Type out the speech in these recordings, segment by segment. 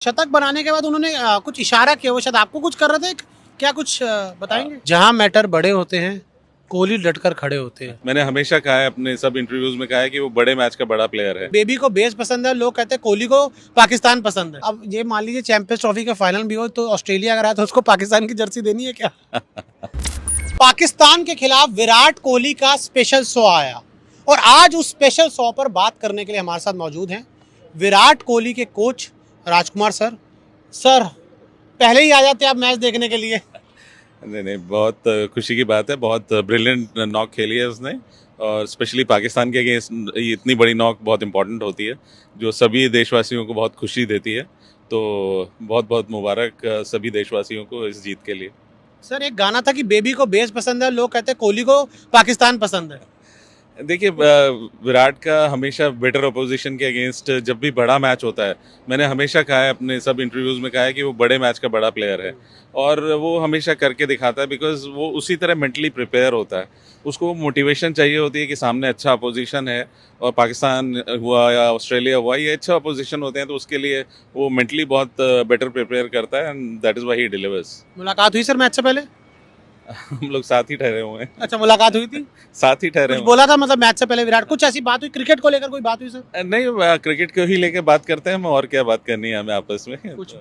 शतक बनाने के बाद उन्होंने कुछ इशारा किया, वो शायद आपको कुछ कर रहे थे, क्या कुछ बताएंगे? जहां मैटर बड़े होते हैं, कोहली डटकर खड़े होते हैं। मैंने हमेशा कहा है, अपने सब इंटरव्यूज में कहा है कि वो बड़े मैच का बड़ा प्लेयर है। बेबी को बेस पसंद है, लोग कहते हैं कोहली को पाकिस्तान पसंद है। अब ये मान लीजिए चैंपियंस ट्रॉफी का फाइनल भी हो तो ऑस्ट्रेलिया अगर आया तो उसको पाकिस्तान की जर्सी देनी है क्या? पाकिस्तान के खिलाफ विराट कोहली का स्पेशल शो आया और आज उस स्पेशल शो पर बात करने के लिए हमारे साथ मौजूद हैं विराट कोहली के कोच राजकुमार सर। सर, पहले ही आ जाते आप मैच देखने के लिए। नहीं नहीं, बहुत खुशी की बात है। बहुत ब्रिलियंट नॉक खेली है उसने, और स्पेशली पाकिस्तान के अगेंस्ट इतनी बड़ी नॉक बहुत इंपॉर्टेंट होती है, जो सभी देशवासियों को बहुत खुशी देती है। तो बहुत बहुत मुबारक सभी देशवासियों को इस जीत के लिए। सर, एक गाना था कि बेबी को बेस पसंद है, लोग कहते हैं कोहली को पाकिस्तान पसंद है। देखिए, विराट का हमेशा बेटर अपोजिशन के अगेंस्ट जब भी बड़ा मैच होता है, मैंने हमेशा कहा है, अपने सब इंटरव्यूज में कहा है कि वो बड़े मैच का बड़ा प्लेयर है, और वो हमेशा करके दिखाता है। बिकॉज वो उसी तरह मेंटली प्रिपेयर होता है। उसको मोटिवेशन चाहिए होती है कि सामने अच्छा अपोजिशन है, और पाकिस्तान हुआ या ऑस्ट्रेलिया हुआ, ये अच्छा अपोजिशन होते हैं, तो उसके लिए वो मेंटली बहुत बेटर प्रिपेयर करता है, and that is why he delivers. मुलाकात हुई सर मैच से पहले? हम लोग साथ ही ठहरे हुए हैं। अच्छा, मुलाकात हुई थी। साथ ही ठहरे कुछ हुए बोला था मतलब मैच से पहले विराट, कुछ ऐसी बात हुई क्रिकेट को लेकर, कोई बात हुई सर? हैं। नहीं, क्रिकेट को ही लेके बात करते हैं हम, और क्या बात करनी है हमें आपस में। कुछ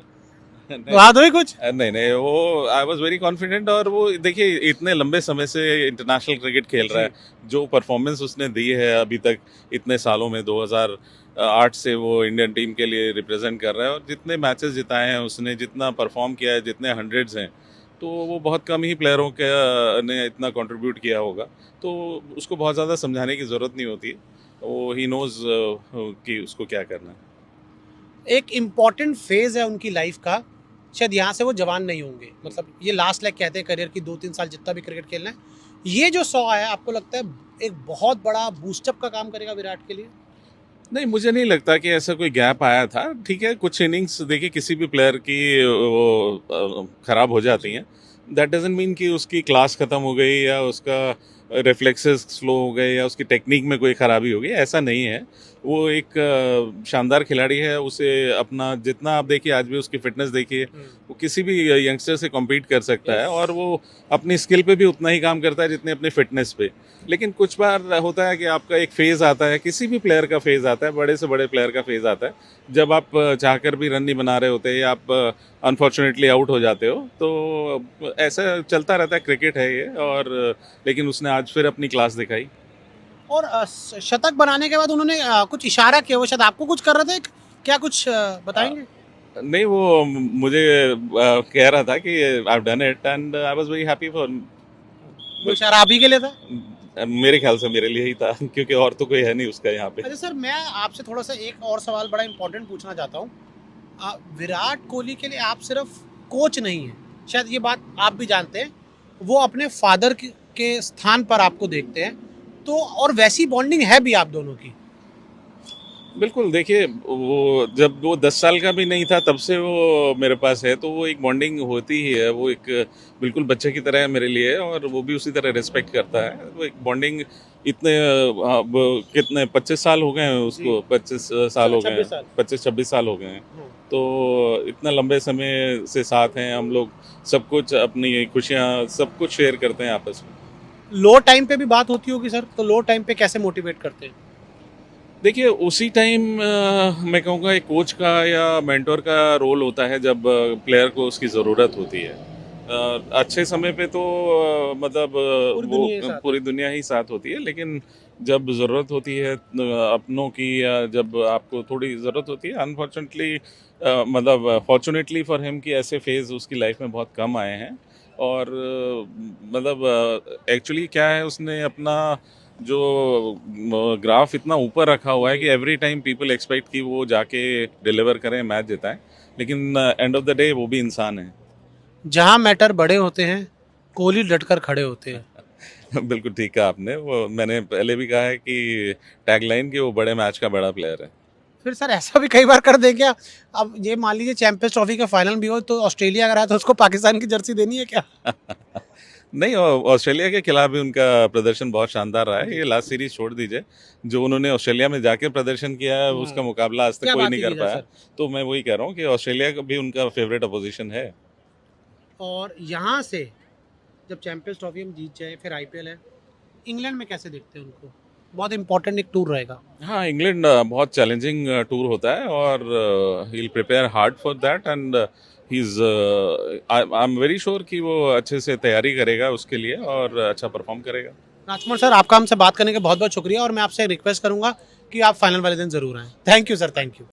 नहीं बात हुई कुछ? नहीं नहीं, वो आई वॉज वेरी कॉन्फिडेंट। और वो देखिए, इतने लंबे समय से इंटरनेशनल क्रिकेट खेल रहा है, जो परफॉर्मेंस उसने दी है अभी तक इतने सालों में, 2008 से वो इंडियन टीम के लिए रिप्रेजेंट कर रहा है, और जितने मैचेस जिताए हैं उसने, जितना परफॉर्म किया है, जितने हंड्रेड्स हैं, तो वो बहुत कम ही प्लेयरों के ने इतना कंट्रीब्यूट किया होगा। तो उसको बहुत ज़्यादा समझाने की ज़रूरत नहीं होती है, वो ही नोज़ कि उसको क्या करना है। एक इम्पॉर्टेंट फेज है उनकी लाइफ का, शायद यहाँ से वो जवान नहीं होंगे, मतलब ये लास्ट लेग कहते हैं करियर की, 2-3 साल जितना भी क्रिकेट खेलना है। ये जो 100 आया, आपको लगता है एक बहुत बड़ा बूस्टअप का काम करेगा विराट के लिए? नहीं, मुझे नहीं लगता कि ऐसा कोई गैप आया था। ठीक है, कुछ इनिंग्स देखिए किसी भी प्लेयर की वो खराब हो जाती हैं। दैट डजंट मीन कि उसकी क्लास ख़त्म हो गई, या उसका रिफ्लेक्सेस स्लो हो गए, या उसकी टेक्निक में कोई ख़राबी हो गई। ऐसा नहीं है। वो एक शानदार खिलाड़ी है। उसे अपना जितना, आप देखिए आज भी उसकी फिटनेस देखिए, वो किसी भी यंगस्टर से कम्पीट कर सकता है, और वो अपनी स्किल पे भी उतना ही काम करता है जितने अपनी फिटनेस पे। लेकिन कुछ बार होता है कि आपका एक फेज़ आता है, किसी भी प्लेयर का फेज़ आता है, बड़े से बड़े प्लेयर का फेज़ आता है, जब आप चाहकर भी रन नहीं बना रहे होते, या आप अनफॉर्चुनेटली आउट हो जाते हो। तो ऐसा चलता रहता है, क्रिकेट है ये। और लेकिन उसने आज फिर अपनी क्लास दिखाई। और शतक बनाने के बाद उन्होंने कुछ इशारा किया, वो शायद आपको कुछ कर रहे थे, क्या कुछ बताएंगे? नहीं, वो मुझे कह रहा था कि I done it, and I was very happy for. वो इशारा आप ही के लिए था? मेरे ख्याल से मेरे लिए ही था, क्योंकि और तो कोई है नहीं उसका यहाँ पे। अच्छा सर, मैं आपसे थोड़ा सा एक और सवाल बड़ा इंपॉर्टेंट पूछना चाहता हूँ। विराट कोहली के लिए आप सिर्फ कोच नहीं हैं, शायद ये बात आप भी जानते हैं, वो अपने फादर के स्थान पर आपको देखते हैं, तो और वैसी बॉन्डिंग है भी आप दोनों की। बिल्कुल, देखिए, वो जब वो 10 साल का भी नहीं था तब से वो मेरे पास है, तो वो एक बॉन्डिंग होती ही है। वो एक बिल्कुल बच्चे की तरह है मेरे लिए, और वो भी उसी तरह रिस्पेक्ट करता है। वो एक बॉन्डिंग इतने कितने 25 साल हो गए हैं उसको, 25 साल हो गए 26 हैं, साल। 25-26 साल हो गए हैं। तो इतना लंबे समय से साथ हैं हम लोग, सब कुछ, अपनी खुशियाँ सब कुछ शेयर करते हैं आपस में। लो टाइम पे भी बात होती होगी सर, तो लो टाइम पे कैसे मोटिवेट करते हैं? देखिए, उसी टाइम मैं कहूँगा एक कोच का या मेंटोर का रोल होता है, जब प्लेयर को उसकी ज़रूरत होती है। अच्छे समय पे तो मतलब पूरी वो दुनिया के साथ। पूरी दुनिया ही साथ होती है, लेकिन जब ज़रूरत होती है अपनों की, या जब आपको थोड़ी ज़रूरत होती है, अनफॉर्चुनेटली मतलब फॉर्चुनेटली फॉर हिम, कि ऐसे फेज़ उसकी लाइफ में बहुत कम आए हैं। और मतलब एक्चुअली क्या है, उसने अपना जो ग्राफ इतना ऊपर रखा हुआ है कि एवरी टाइम पीपल एक्सपेक्ट कि वो जाके डिलीवर करें, मैच जिताएं, लेकिन एंड ऑफ द डे वो भी इंसान है। जहाँ मैटर बड़े होते हैं, कोहली डटकर खड़े होते हैं। बिल्कुल ठीक कहा आपने। वो मैंने पहले भी कहा है कि टैगलाइन कि वो बड़े मैच का बड़ा प्लेयर है। फिर सर ऐसा भी कई बार कर दे क्या? अब ये मान लीजिए चैंपियंस ट्रॉफी का फाइनल भी हो तो ऑस्ट्रेलिया अगर आया तो उसको पाकिस्तान की जर्सी देनी है क्या? नहीं, ऑस्ट्रेलिया के खिलाफ भी उनका प्रदर्शन बहुत शानदार रहा है। ये लास्ट सीरीज छोड़ दीजिए, जो उन्होंने ऑस्ट्रेलिया में जाके प्रदर्शन किया है उसका मुकाबला आज तक क्या कोई बात नहीं ही कर की जाए पाया। तो मैं वही कह रहा हूँ कि ऑस्ट्रेलिया का भी उनका फेवरेट अपोजिशन है। और यहाँ से जब चैंपियंस ट्रॉफी हम जीत जाए, फिर आईपीएल है, इंग्लैंड में कैसे देखते हैं उनको? बहुत इंपॉर्टेंट एक टूर रहेगा। हाँ, इंग्लैंड बहुत चैलेंजिंग टूर होता है और he will prepare hard for that and he is I am very sure कि वो अच्छे से तैयारी करेगा उसके लिए और अच्छा परफॉर्म करेगा। राजकुमार सर, आपका हमसे बात करने का बहुत बहुत शुक्रिया, और मैं आपसे रिक्वेस्ट करूंगा कि आप फाइनल वाले दिन जरूर आएं। Thank you sir, thank you.